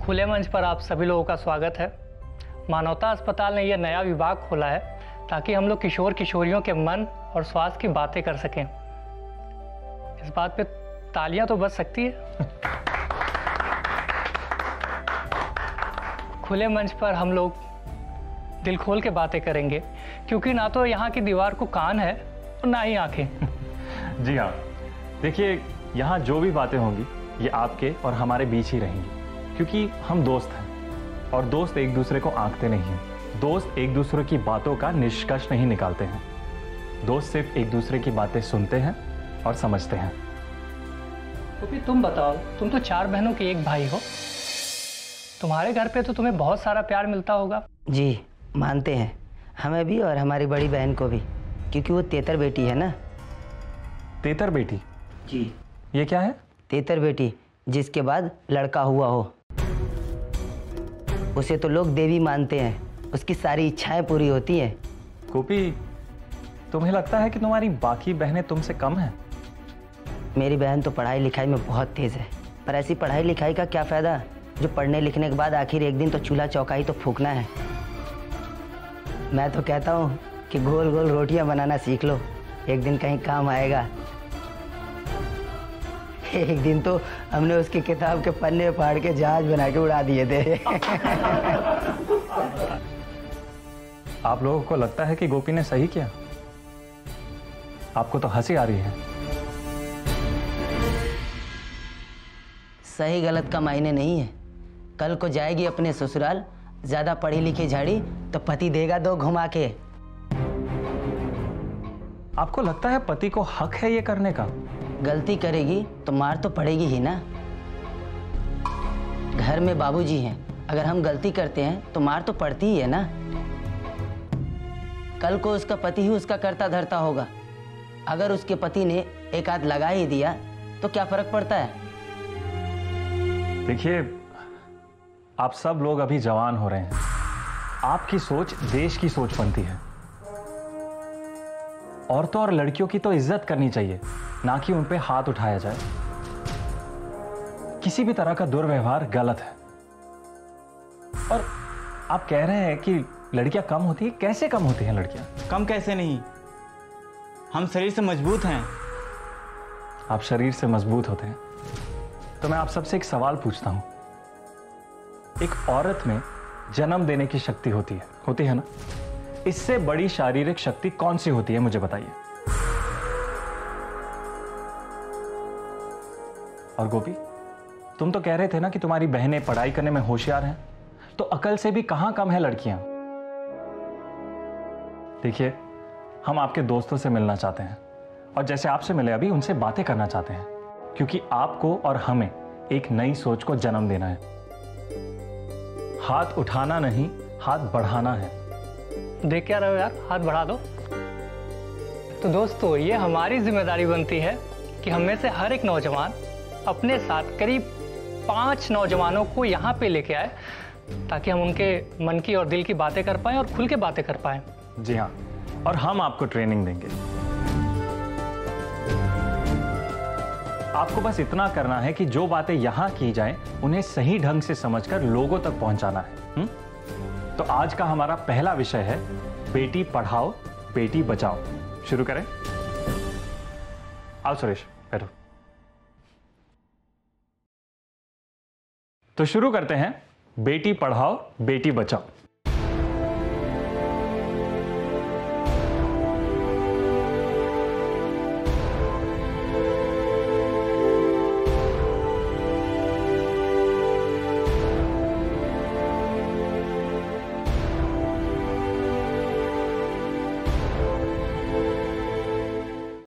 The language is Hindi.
खुले मंच पर आप सभी लोगों का स्वागत है। मानवता अस्पताल ने यह नया विभाग खोला है ताकि हम लोग किशोर किशोरियों के मन और स्वास्थ्य की बातें कर सकें। इस बात पे तालियां तो बज सकती है। खुले मंच पर हम लोग दिल खोल के बातें करेंगे, क्योंकि ना तो यहाँ की दीवार को कान है और ना ही आंखें। जी हाँ, देखिए यहाँ जो भी बातें होंगी ये आपके और हमारे बीच ही रहेंगी, क्योंकि हम दोस्त हैं और दोस्त एक दूसरे को आंकते नहीं हैं। दोस्त एक दूसरे की बातों का निष्कर्ष नहीं निकालते हैं। दोस्त सिर्फ एक दूसरे की बातें सुनते हैं और समझते हैं। तो फिर तुम बताओ, तुम तो 4 बहनों के एक भाई हो, तुम्हारे घर पे तो तुम्हें बहुत सारा प्यार मिलता होगा। जी मानते हैं, हमें भी और हमारी बड़ी बहन को भी, क्योंकि वो तेतर बेटी है ना। तेतर बेटी? जी। ये क्या है? तेतर बेटी, जिसके बाद लड़का हुआ हो उसे तो लोग देवी मानते हैं, उसकी सारी इच्छाएं पूरी होती हैं। गोपी, तुम्हें लगता है कि तुम्हारी बाकी बहनें तुमसे कम हैं? मेरी बहन तो पढ़ाई लिखाई में बहुत तेज है, पर ऐसी पढ़ाई लिखाई का क्या फायदा जो पढ़ने लिखने के बाद आखिर एक दिन तो चूल्हा चौका ही तो फूकना है। मैं तो कहता हूँ कि गोल गोल रोटियां बनाना सीख लो, एक दिन कहीं काम आएगा। एक दिन तो हमने उसकी किताब के पन्ने फाड़ के जहाज बना के उड़ा दिए थे। आप लोगों को लगता है कि गोपी ने सही किया? आपको तो हंसी आ रही है। सही गलत का मायने नहीं है। कल को जाएगी अपने ससुराल, ज्यादा पढ़ी लिखी झाड़ी तो पति देगा 2 घुमा के। आपको लगता है पति को हक है ये करने का? गलती करेगी तो मार तो पड़ेगी ही ना। घर में बाबूजी हैं, अगर हम गलती करते हैं तो मार तो पड़ती ही है ना। कल को उसका पति ही उसका करता धरता होगा, अगर उसके पति ने एक हाथ लगा ही दिया तो क्या फर्क पड़ता है। देखिए, आप सब लोग अभी जवान हो रहे हैं। आपकी सोच देश की सोच बनती है। औरतों और लड़कियों की तो इज्जत करनी चाहिए, ना कि उन पे हाथ उठाया जाए। किसी भी तरह का दुर्व्यवहार गलत है। और आप कह रहे हैं कि लड़कियां कम होती हैं। कैसे कम होती हैं लड़कियां? कम कैसे नहीं, हम शरीर से मजबूत हैं। आप शरीर से मजबूत होते हैं तो मैं आप सबसे एक सवाल पूछता हूं। एक औरत में जन्म देने की शक्ति होती है ना? इससे बड़ी शारीरिक शक्ति कौन सी होती है, मुझे बताइए। और गोपी, तुम तो कह रहे थे ना कि तुम्हारी बहनें पढ़ाई करने में होशियार हैं, तो अकल से भी कहां कम है लड़कियां? देखिए, हम आपके दोस्तों से मिलना चाहते हैं और जैसे आपसे मिले अभी उनसे बातें करना चाहते हैं, क्योंकि आपको और हमें एक नई सोच को जन्म देना है। हाथ उठाना नहीं, हाथ बढ़ाना है। देख क्या रहे हो यार, हाथ बढ़ा दो। तो दोस्तों, ये हमारी जिम्मेदारी बनती है कि हम में से हर एक नौजवान अपने साथ करीब 5 नौजवानों को यहाँ पे लेके आए, ताकि हम उनके मन की और दिल की बातें कर पाएं और खुल के बातें कर पाएं। जी हाँ, और हम आपको ट्रेनिंग देंगे। आपको बस इतना करना है कि जो बातें यहां की जाएं, उन्हें सही ढंग से समझकर लोगों तक पहुंचाना है। तो आज का हमारा पहला विषय है बेटी पढ़ाओ बेटी बचाओ। शुरू करें? आओ सुरेश, बैठो। तो शुरू करते हैं बेटी पढ़ाओ बेटी बचाओ।